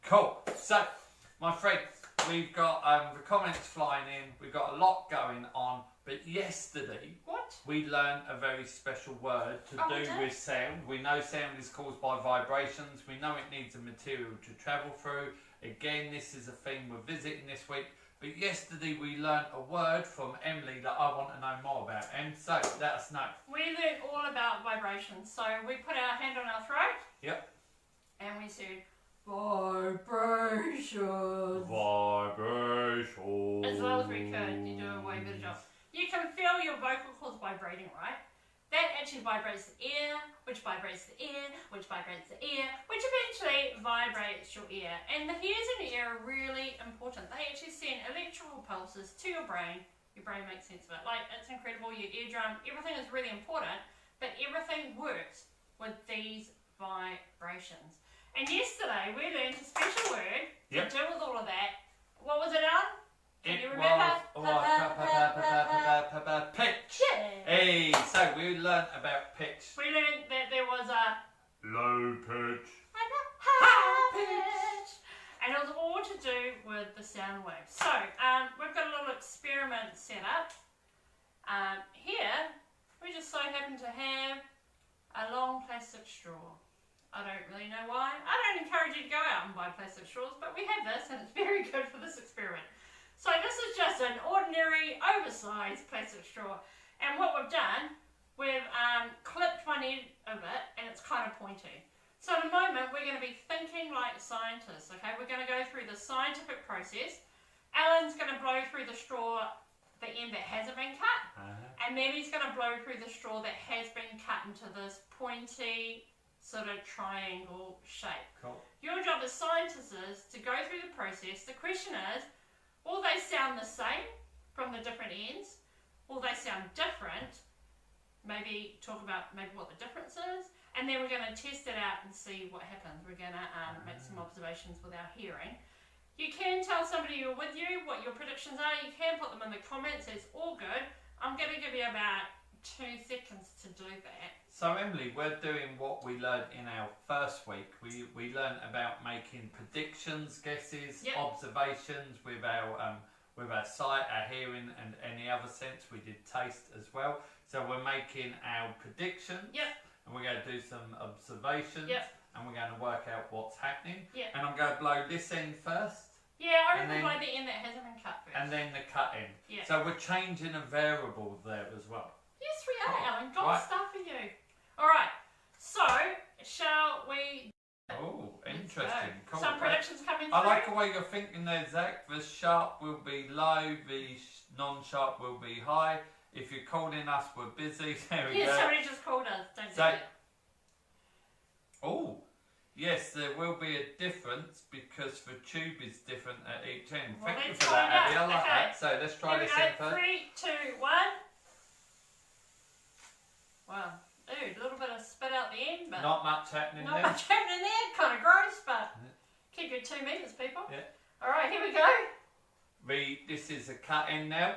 Cool. So, my friends, we've got the comments flying in. We've got a lot going on. But yesterday, we learned a very special word to do with sound. We know sound is caused by vibrations. We know it needs a material to travel through. Again, this is a theme we're visiting this week. But yesterday we learnt a word from Emily that I want to know more about. And so, let us know. We learnt all about vibrations. So we put our hand on our throat. Yep. And we said, vibrations. Vibrations. As well as we could. You do a way better job. You can feel your vocal cords vibrating, right? That actually vibrates the ear, which vibrates the ear, which vibrates the ear, which eventually vibrates your ear. And the hairs in your ear are really important. They actually send electrical pulses to your brain. Your brain makes sense of it. Like, it's incredible. Your eardrum, everything is really important, but everything works with these vibrations. And yesterday we learned a special word to do with all of that. What was it, Alan? Can you remember? Pitch. Hey, so we learnt about pitch. We learnt that there was a low pitch and a high pitch. And it was all to do with the sound waves. So, we've got a little experiment set up. Here, we just so happen to have a long plastic straw. I don't really know why. I don't encourage you to go out and buy plastic straws, but we have this and it's very good for this experiment. So this is just an ordinary oversized plastic straw, and what we've done, we've clipped one end of it and it's kind of pointy. So in a moment we're going to be thinking like scientists, okay? We're going to go through the scientific process. Alan's going to blow through the straw, the end that hasn't been cut, and then he's going to blow through the straw that has been cut into this pointy sort of triangle shape. Cool. Your job as scientists is to go through the process. The question is, will they sound the same from the different ends? Will they sound different? Maybe talk about what the difference is. And then we're going to test it out and see what happens. We're going to make some observations with our hearing. You can tell somebody you're with you what your predictions are. You can put them in the comments. It's all good. I'm going to give you about 2 seconds to do that. So Emily, we're doing what we learned in our first week. We learned about making predictions, guesses, observations with our sight, our hearing, and any other sense. We did taste as well. So we're making our predictions, and we're going to do some observations, and we're going to work out what's happening. And I'm going to blow this end first. Yeah, I reckon blow the end that hasn't been cut first. And then the cut end. So we're changing a variable there as well. Yes, we are, Alan. Got stuff for you. Alright, so shall we... Oh, interesting. Cool. Some predictions coming through. I like the way you're thinking there, Zach. The sharp will be low, the non-sharp will be high. If you're calling us, we're busy. There we go. Yes, somebody just called us. Don't do that. Oh, yes, there will be a difference because the tube is different at each end. Well, thank you for that, Abby. I like that. So let's try this in first. 3, 2, 1. Wow. Ooh, a little bit of spit out the end, but not much happening there. Not much happening there. Kind of gross, but keep your 2 meters, people. All right, here we go. This is a cut in now.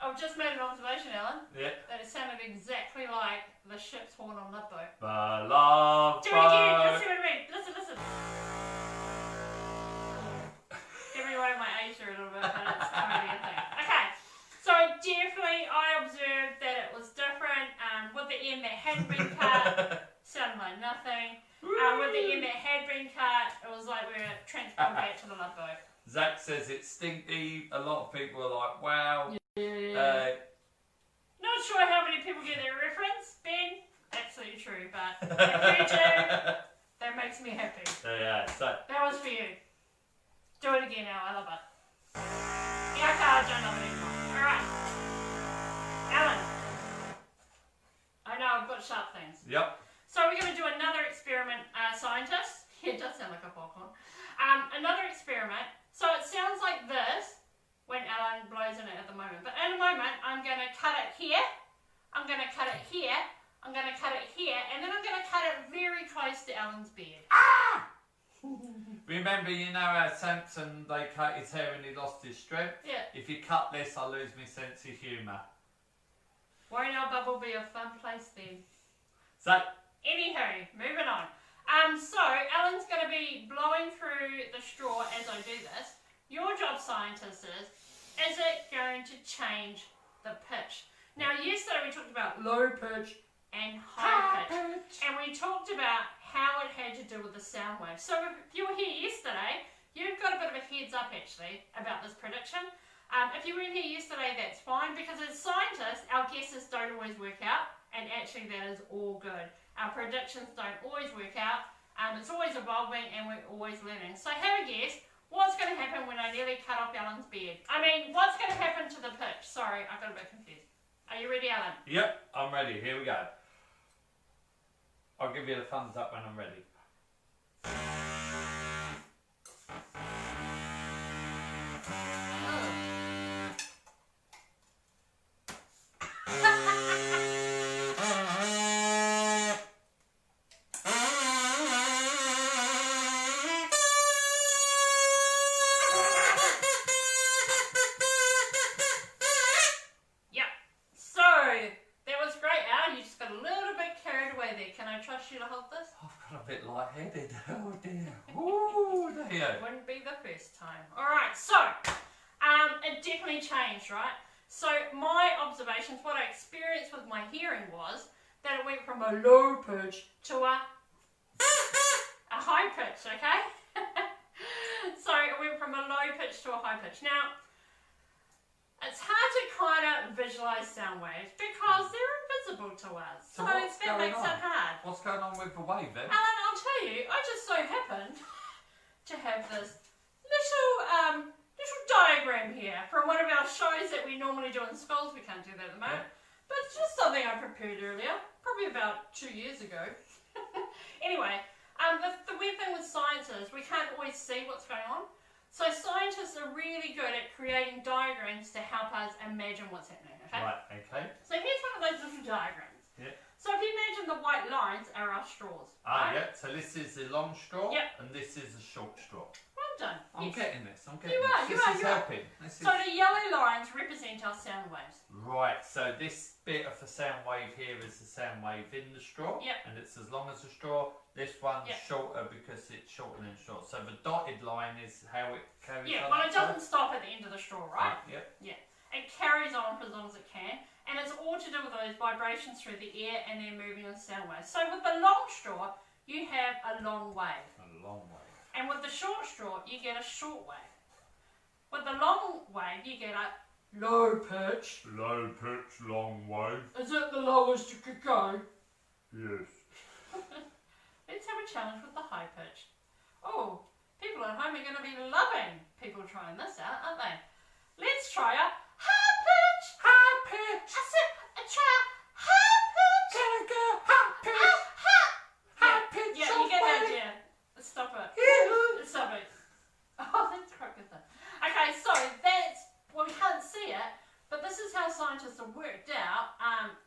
I've just made an observation, Alan. That it sounded exactly like the ship's horn on Love Boat. The Love Boat. Do it again. Let's see what I mean. Listen. Giving away my age here a little bit, but it's totally a thing. Okay, so definitely I observed that it was different. With the end that hadn't been cut, sounded like nothing. With the end that had been cut, it was like we were transported back to the Love Boat. Zach says it's stinky. A lot of people are like, wow. Not sure how many people get their reference, Ben. Absolutely true, but if you do, that makes me happy. Yeah, so that was for you. Do it again now, I love it. Yeah, okay, I don't love it anymore. Alright. Alan. I know, I've got sharp things. Yep. So we're going to do another experiment, scientists. Yeah, it does sound like a popcorn. Another experiment. So it sounds like this when Alan blows in it at the moment. But in a moment, I'm going to cut it here. I'm going to cut it here. I'm going to cut it here. And then I'm going to cut it very close to Alan's beard. Ah! Remember, you know how Samson, they cut his hair and he lost his strength? Yeah. If you cut this, I lose my sense of humour. Won't our bubble be a fun place then? So, Anywho, moving on. So Alan's going to be blowing through the straw as I do this. Your job, scientist, is it going to change the pitch? Now, yesterday we talked about low pitch and high pitch. And we talked about how it had to do with the sound wave. So if you were here yesterday, you've got a bit of a heads up actually about this prediction. If you weren't here yesterday, that's fine, because as scientists, our guesses don't always work out, and actually that is all good. Our predictions don't always work out. It's always evolving and we're always learning. So have a guess. What's going to happen when I nearly cut off Alan's beard? I mean, what's going to happen to the pitch? Sorry, I got a bit confused. Are you ready, Alan? yep, I'm ready. Here we go. I'll give you the thumbs up when I'm ready. You to hold this? I've got a bit lightheaded. Oh dear. Ooh, dear. Wouldn't be the first time. Alright, so it definitely changed, right? So my observations, what I experienced with my hearing was that it went from a low pitch to a high pitch, okay? So it went from a low pitch to a high pitch. Now, it's hard to kind of visualise sound waves because they're invisible to us. So that makes it hard. What's going on with the wave then? Alan, I'll tell you, I just so happened to have this little diagram here from one of our shows that we normally do in schools. We can't do that at the moment. Yeah. But it's just something I prepared earlier, probably about 2 years ago. Anyway, the weird thing with science is we can't always see what's going on. So scientists are really good at creating diagrams to help us imagine what's happening, okay? Right, okay. So here's one of those little diagrams. Yeah. So if you imagine the white lines are our straws. Ah, right? yeah. So this is the long straw, yep. and this is the short straw. Well done. I'm yes. getting this. I'm getting this is helping. So the yellow lines represent our sound waves. Right. So this bit of the sound wave here is the sound wave in the straw. Yep. And it's as long as the straw. This one's yep. shorter because it's shorter than short. So the dotted line is how it carries on. Yeah, well it doesn't stop at the end of the straw, right? Yep. Yeah. It carries on for as long as it can. And it's all to do with those vibrations through the air and then moving the sound waves. So with the long straw, you have a long wave. A long wave. And with the short straw, you get a short wave. With the long wave, you get a low pitch. Low pitch, long wave. Is it the lowest you could go? Yes. Let's have a challenge with the high pitch. Oh, people at home are going to be loving people trying this out, aren't they? Let's try a high pitch. High pitch. I said, try a high pitch. Can I go high pitch? High pitch. Yeah, you get that, yeah. Stop it. Stop it. Oh, that's quite good though. Okay, so that's, well, we can't see it, but this is how scientists have worked out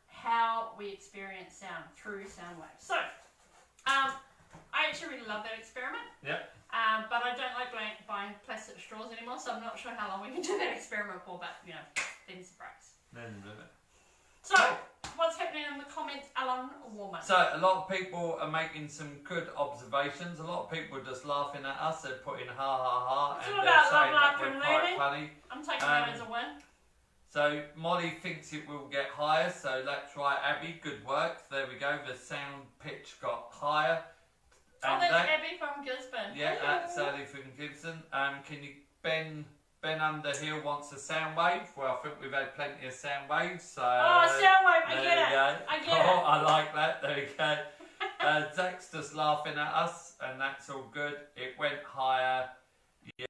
how we experience sound through sound waves. So, I actually really love that experiment. Yep. But I don't like buying plastic straws anymore, so I'm not sure how long we can do that experiment for, but, you know, them's the breaks. So, what's happening in the comments, Alan Warman? So, a lot of people are making some good observations. A lot of people are just laughing at us. They're putting ha ha ha. It's and all they're about saying love, that laughter, we're and quite learning. funny. I'm taking that as a win. So, Molly thinks it will get higher. So, that's right, Abby. Good work. There we go. The sound pitch got higher. Oh, that's Abby from Gisborne. Yeah, that's Abby from Gibson. Can you, Ben Underhill wants a sound wave. Well, I think we've had plenty of sound waves. So oh, sound wave, I get it. I get it. Oh, I like that. There we go. Zach's just laughing at us, and that's all good. It went higher. Yeah,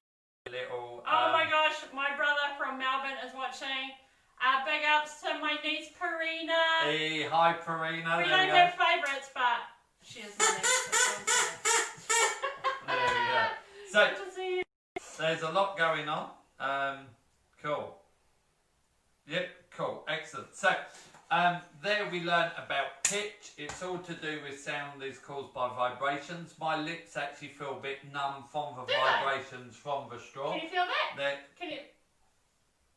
little. Oh my gosh, my brother from Melbourne is watching. Big ups to my niece Karina. Hey, hi Karina. We don't have favourites, but she is my niece. There we go. So, good to see you. There's a lot going on. Cool. Yep, cool. Excellent. So, there we learned about pitch. It's all to do with sound is caused by vibrations. My lips actually feel a bit numb from the vibrations from the straw. Can you feel that? Can you?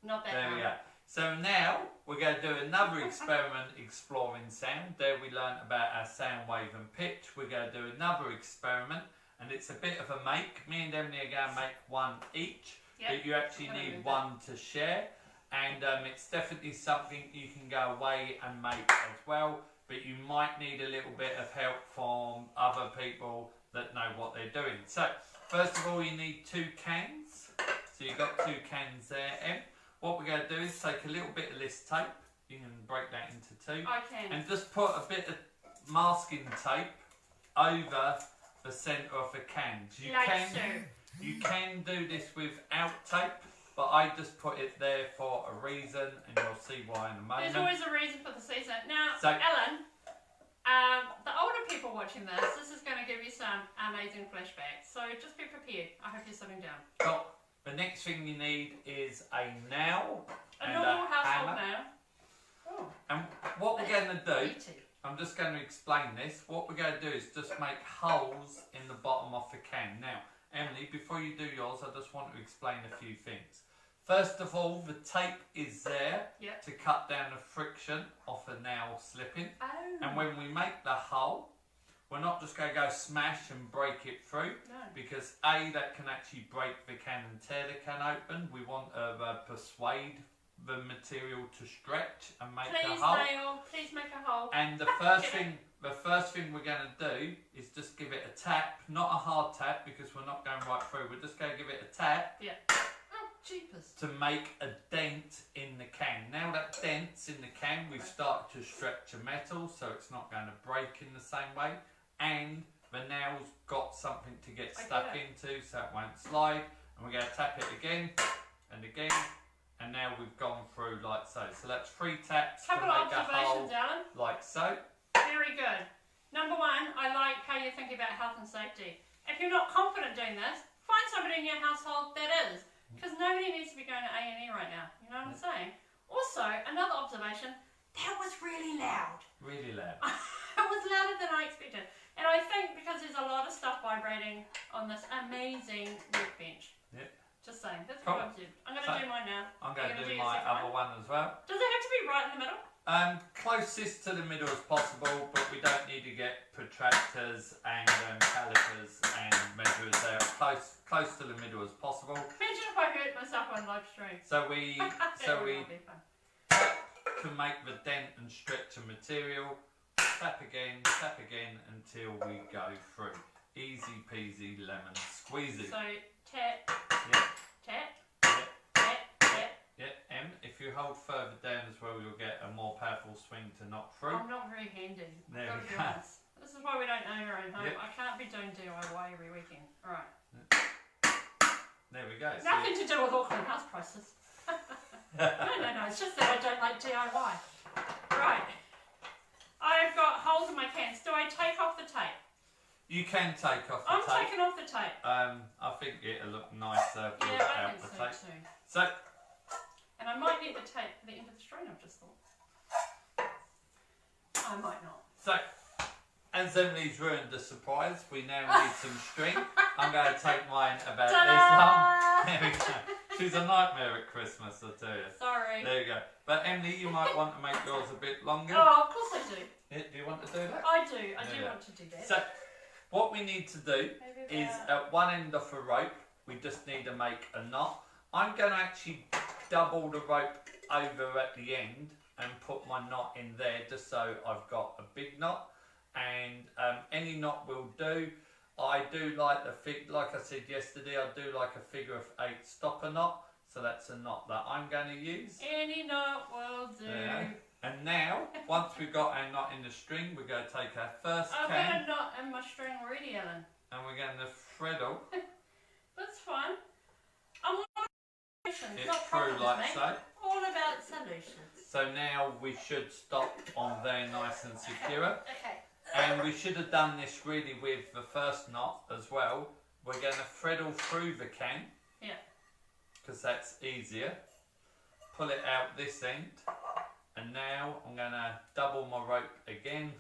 Not that There we go. So now we're going to do another experiment exploring sound. There we learnt about our sound wave and pitch. We're going to do another experiment, and it's a bit of a make. Me and Emily are going to make one each, but you actually need one to share. And it's definitely something you can go away and make as well, but you might need a little bit of help from other people that know what they're doing. So first of all, you need 2 cans. So you've got 2 cans there, Em. What we're going to do is take a little bit of this tape. You can break that into 2. I can. And just put a bit of masking tape over the centre of the cans. You can do this without tape, but I just put it there for a reason, and you'll see why in a moment. There's always a reason for the season. Now, So, Ellen, the older people watching this is going to give you some amazing flashbacks. So just be prepared. I hope you're sitting down. so the next thing you need is a nail A and normal a household hammer. nail. Oh, And what we're going to do, meaty. I'm just going to explain this. What we're going to do is just make holes in the bottom of the can. Now, Emily, before you do yours, I just want to explain a few things. First of all, the tape is there to cut down the friction of the nail slipping. Oh. And when we make the hole, we're not just going to go smash and break it through, because A, that can actually break the can and tear the can open. We want to persuade the material to stretch and make a hole. Please make a hole. And the first thing we're going to do is just give it a tap, not a hard tap because we're not going right through. We're just going to give it a tap. Jeepers. To make a dent in the can. Now that dent's in the can, we've started to stretch the metal so it's not going to break in the same way, and the nail's got something to get stuck into so it won't slide. And we're going to tap it again and again, and now we've gone through like so. So that's 3 taps to make a hole like so. Very good. Number 1, I like how you're thinking about health and safety. If you're not confident doing this, find somebody in your household that is. Because nobody needs to be going to A&E right now. You know what I'm saying? Also, another observation, that was really loud. Really loud. It was louder than I expected. And I think because there's a lot of stuff vibrating on this amazing workbench. Yep. Just saying. That's what I'm doing. I'm going to do mine now. I'm going to do my other one as well. Does it have to be right in the middle? Closest to the middle as possible, but we don't need to get protractors and calipers and measurers there. Close to the middle as possible. Imagine if I hurt myself on live stream. So we tap to make the dent and stretch the material. Tap again until we go through. Easy peasy lemon squeezy. So tap, tap. Yeah, if you hold further down as well, you'll get a more powerful swing to knock through. I'm not very handy. There we go. This is why we don't own our own home. I can't be doing DIY every weekend. Alright. There we go. Nothing to do with Auckland house prices. No, it's just that I don't like DIY. Right. I've got holes in my cans. Do I take off the tape? You can take off the tape. I'm taking off the tape. I think it'll look nicer without the tape. Too. So, and I might need the tape for the end of the string, I've just thought. I might not. So, as Emily's ruined the surprise, we now need some string. I'm going to take mine about this long. There we go. She's a nightmare at Christmas, I tell you. Sorry. There you go. But Emily, you might want to make yours a bit longer. Oh, of course I do. Do you want to do that? I do. I do want to do that. So, what we need to do is at one end of a rope, we just need to make a knot. I'm going to actually double the rope over at the end and put my knot in there just so I've got a big knot. And any knot will do. I do like like I said yesterday, I do like a figure of 8 stopper knot. So that's a knot that I'm going to use. Any knot will do. And now, once we've got our knot in the string, we're going to take our first can. I've got a knot in my string already, Ellen. And we're going to threadle That's fine. I'm all about solutions, it not through problems, like mate. so. All about solutions. So now we should stop on there nice and secure. Okay. And we should have done this really with the first knot as well. We're going to threadle through the can. Yeah. Because that's easier. Pull it out this end. And now I'm going to double my rope again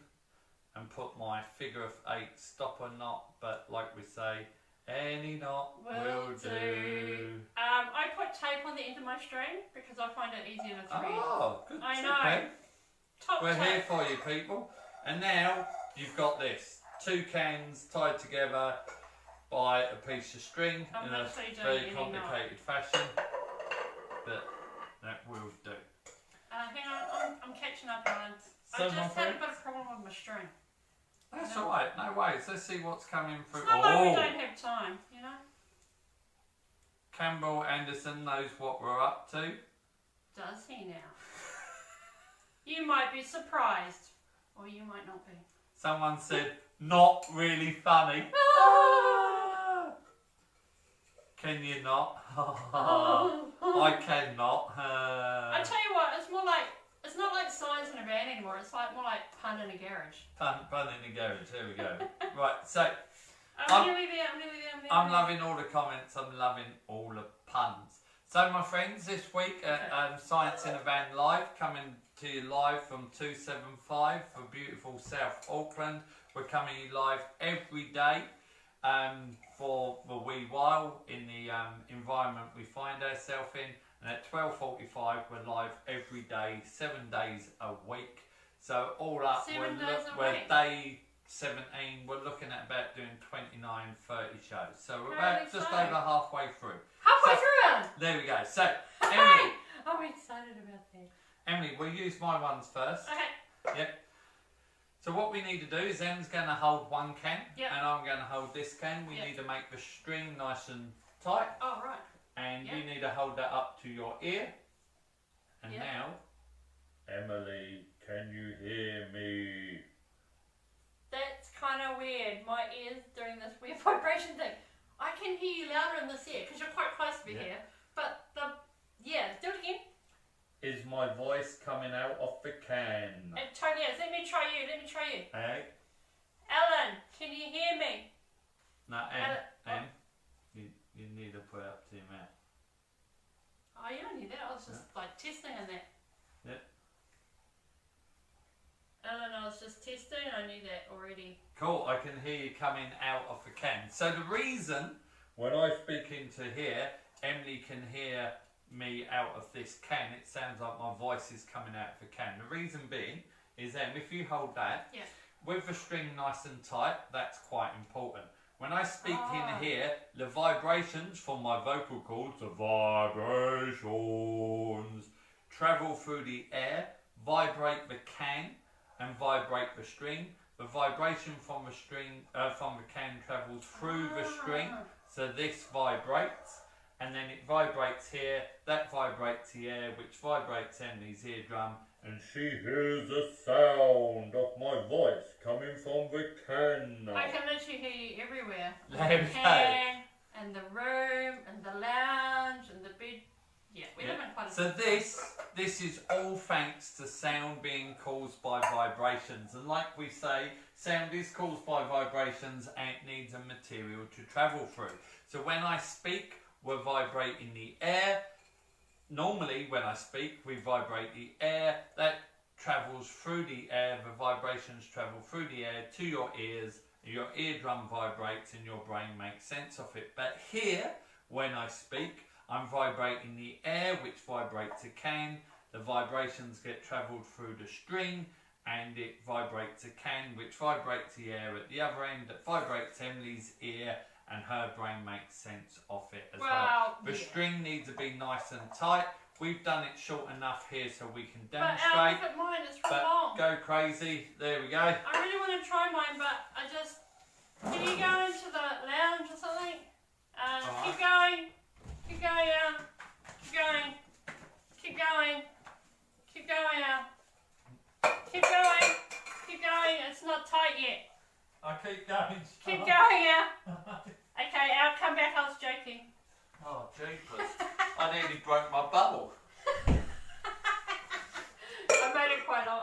and put my figure of 8 stopper knot. But like we say, Any knot will do. I put tape on the end of my string because I find it easier to thread. Oh, good. I tip, know. eh? Top We're tip. here for you, people. And now you've got this. 2 cans tied together by a piece of string I'm in a literally doing very any complicated fashion. But that will do. Hang on, I'm catching up, Alan. So, I my just had a friends, bit of problem with my string. that's alright, no worries. Let's see what's coming through. It's not like we don't have time, you know? Campbell Anderson knows what we're up to. Does he now? You might be surprised, or you might not be. Someone said, not really funny. Can you not? I cannot. I tell you what, it's more like, it's not like science in a van anymore, it's like more like pun in a garage. Pun in the garage, here we go. Right, so I'm nearly there. I'm loving all the comments, I'm loving all the puns. So my friends, this week at Science in a Van Live, coming to you live from 275 for beautiful South Auckland. We're coming to you live every day for a wee while in the environment we find ourselves in. And at 12:45 we're live every day, 7 days a week. So all up, 7 days a we're week. day 17, we're looking at about doing 29, 30 shows. So we're Really about just exciting. over halfway through. Halfway So, through it! there we go. So, Hey! Emily, I'm excited about that. Emily, we'll use my ones first. Okay. Yep. So what we need to do is Em's going to hold one can, Yep. and I'm going to hold this can. We Yep. need to make the string nice and tight, Oh, right. and Yep. you need to hold that up to your ear. And Yep. now, Emily, can you hear me? That's kind of weird. My ear's doing this weird vibration thing. I can hear you louder in this ear because you're quite close to me Yeah. here. But do it again. Is my voice coming out of the can? It totally is. Let me try you. Hey? Ellen, can you hear me? No, Ellen, Em, you need to put it up to your mouth. Oh, you don't need that. I was just like testing in that. Yeah. Ellen, I was just testing. I knew that already. Cool, I can hear you coming out of the can. So the reason when I speak into here, Emily can hear me out of this can, it sounds like my voice is coming out of the can. The reason being is if you hold that, Yeah. with the string nice and tight, that's quite important. When I speak Ah. in here, the vibrations from my vocal cords, the vibrations, travel through the air, vibrate the can and vibrate the string. The vibration from the string, from the can travels through the string, so this vibrates, and then it vibrates here, that vibrates the air, which vibrates Emily's eardrum, and she hears the sound of my voice coming from the can. I can literally hear you everywhere. There we The go. can, and the room, and the lounge, and the bed. Yeah, we live in quite a So big place. this is all thanks to sound being caused by vibrations, and like we say, sound is caused by vibrations and it needs a material to travel through. So when I speak, we're vibrating the air. Normally when I speak, we vibrate the air, that travels through the air, the vibrations travel through the air to your ears, your eardrum vibrates and your brain makes sense of it. But here, when I speak, I'm vibrating the air, which vibrates a can, the vibrations get travelled through the string, and it vibrates a can, which vibrates the air at the other end, that vibrates Emily's ear, and her brain makes sense of it as well. The string needs to be nice and tight. We've done it short enough here so we can demonstrate. But look at mine, it's real long. Go crazy, there we go. I really want to try mine, but I just... Can you go into the lounge or something? Keep going. Keep going, Al. Keep going. Keep going. Keep going, Al. Keep going. Keep going. It's not tight yet. I keep going. Keep going, Al. Okay, Al, come back. I was joking. Oh, jeepers. I nearly broke my bubble. I made it quite long.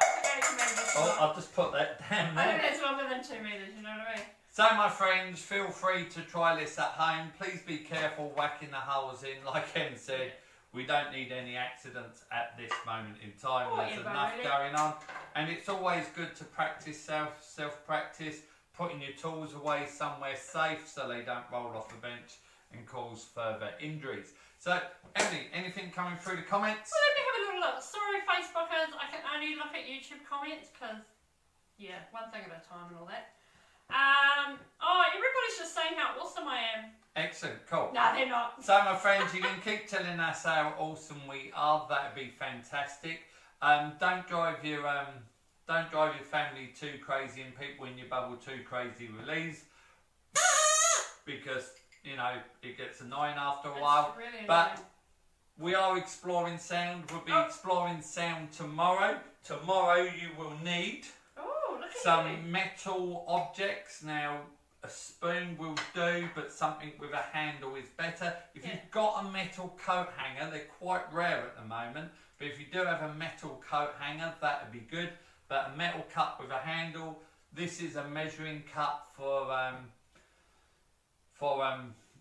Oh, I'll just put that down I there. think it's longer than 2 meters, you know what I mean? So my friends, feel free to try this at home. Please be careful whacking the holes in. Like Em said, we don't need any accidents at this moment in time. There's enough going on. And it's always good to practice self-practice. putting your tools away somewhere safe so they don't roll off the bench and cause further injuries. So, Emily, anything coming through the comments? Well, let me have a little look. Sorry, Facebookers, I can only look at YouTube comments because, yeah, one thing at a time and all that. Oh, everybody's just saying how awesome I am. Excellent, cool. No, they're not. So, my friends, you can keep telling us how awesome we are. That'd be fantastic. Don't drive your family too crazy and people in your bubble too crazy with these, because you know it gets annoying after a while. Really annoying. But we are exploring sound. We'll be exploring sound tomorrow. Tomorrow you will need some metal objects. Now, a spoon will do, but something with a handle is better. If you've got a metal coat hanger, they're quite rare at the moment, but if you do have a metal coat hanger, that would be good. But a metal cup with a handle. This is a measuring cup for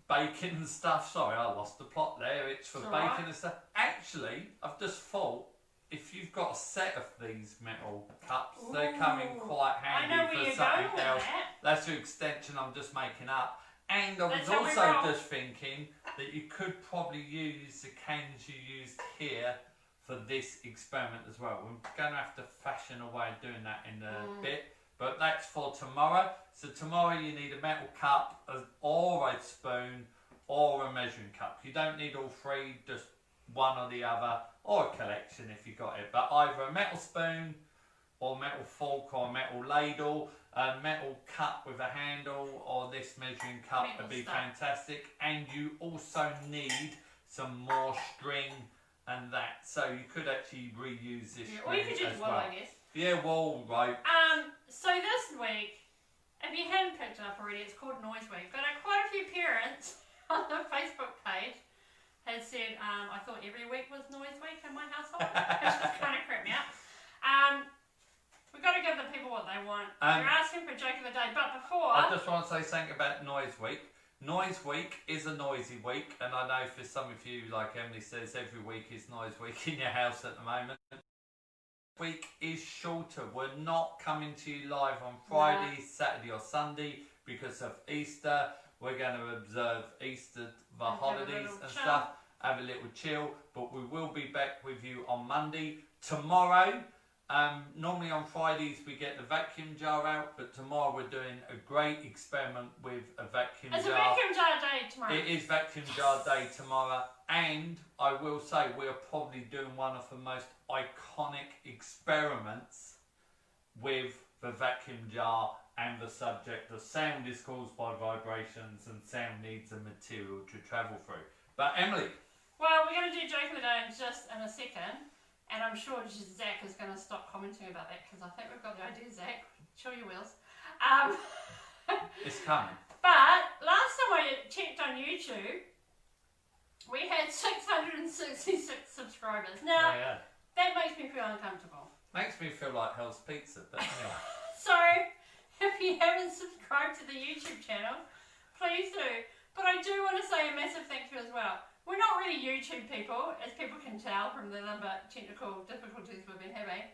baking and stuff. Sorry, I lost the plot there. It's for baking and stuff. Actually, I've just thought, if you've got a set of these metal cups, they come in quite handy for something else. That's an extension I'm just making up. And I was also just thinking that you could probably use the cans you used here for this experiment as well. We're going to have to fashion a way of doing that in a bit, but that's for tomorrow. So tomorrow you need a metal cup or a spoon or a measuring cup. You don't need all three, just one or the other, or a collection if you got it, but either a metal spoon or metal fork or metal ladle, a metal cup with a handle, or this measuring cup would be fantastic. And you also need some more string and that, so you could actually reuse this or you could use wool, I guess. Yeah, wool, right. So this week, if you hadn't picked it up already, it's called Noise Week, but quite a few parents on the Facebook page had said, I thought every week was Noise Week in my household, which just kind of creeped me out. We've got to give the people what they want. You're asking for joke of the day, but before... I just want to say something about Noise Week. Noise Week is a noisy week, and I know for some of you, like Emily says, every week is Noise Week in your house at the moment. Week is shorter. We're not coming to you live on Friday, Saturday or Sunday because of Easter. We're going to observe Easter, the holidays and stuff, have a little chill, but we will be back with you on Monday. Tomorrow, normally on Fridays we get the vacuum jar out, but tomorrow we're doing a great experiment with a vacuum jar. It's a vacuum jar day tomorrow. It is vacuum jar day tomorrow, and I will say we are probably doing one of the most iconic experiments with the vacuum jar and the subject of sound is caused by vibrations and sound needs a material to travel through. But Emily. Well, we're going to do joke of the day just in a second, and I'm sure Zach is going to stop commenting about that because I think we've got the idea, Zach. Show your wheels. It's coming. But last time I checked on YouTube, we had 666 subscribers. Now, that makes me feel uncomfortable. Makes me feel like Hell's Pizza, but anyway. So, if you haven't subscribed to the YouTube channel, please do. But I do want to say a massive thank you as well. We're not really YouTube people, as people can tell from the number of technical difficulties we've been having.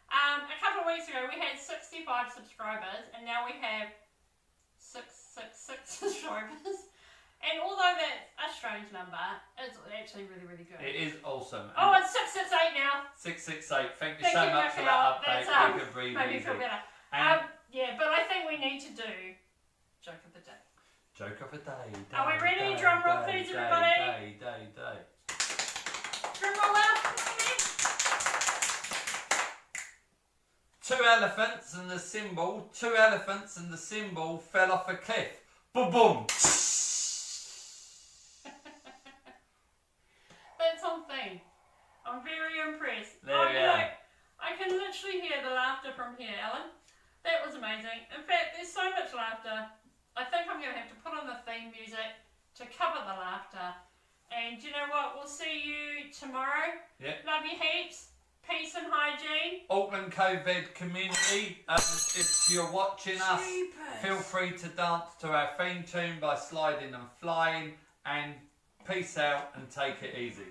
A couple of weeks ago we had 65 subscribers, and now we have 666 subscribers. And although that's a strange number, it's actually really, really good. It is awesome. Oh, it's 668 now. 668. Thank you so much for that update. That's, we can breathe made me feel better. Yeah, but I think we need to do joke of the day. Joke of the day. Are we ready? Drum roll, please, everybody. Day. Drum roll out. Two elephants and the symbol fell off a cliff. Boom, boom. That's on theme. I'm very impressed. There we are. I can literally hear the laughter from here, Alan. That was amazing. In fact, there's so much laughter. I think I'm going to have to put on the theme music to cover the laughter. And you know what? We'll see you tomorrow. Yep. Love you heaps. Peace and hygiene. Auckland COVID community, if you're watching us, feel free to dance to our theme tune by sliding and flying. And peace out and take it easy.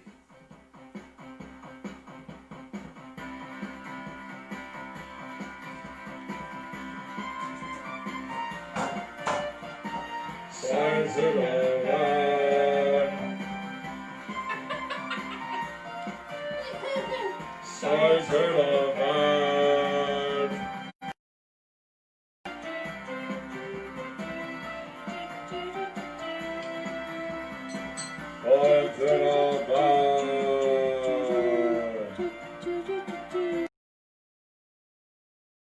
Five